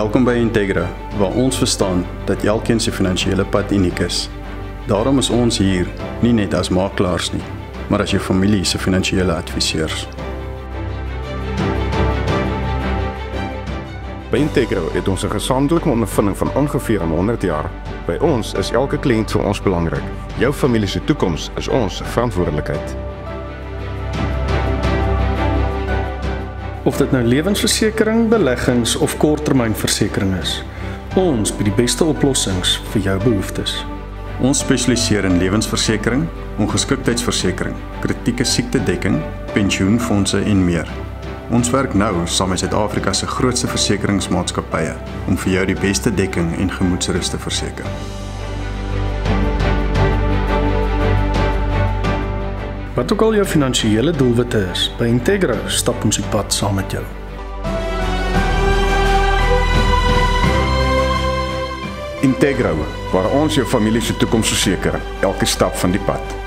Welkom by Integra, waar ons verstaan dat elkeen se finansiële pad uniek is. Daarom is ons hier, nie net as makelaars nie, maar as jou familie se finansiële adviseurs. By Integra het ons 'n gesamentlike ondervinding van ongeveer 100 jaar. By ons is elke kliënt vir ons belangrik. Jou familie se toekoms is ons verantwoordelikheid. Of dit nou lewensversekering, beleggings of korttermynversekering is, ons bied die beste oplossings vir jou behoeftes. Ons spesialiseer in lewensversekering, ongeskiktheidsversekering, kritieke siektedekking, pensioenfondse en meer. Ons werk nou saam met Suid-Afrika se grootste versekeringsmaatskappye om vir jou die beste dekking en gemoedsrus te verseker. Wat ook al jou finansiële doelwitte is, by Integra stap ons die pad saam met jou. Integra, waar ons jou familie se toekoms verseker, elke stap van die pad.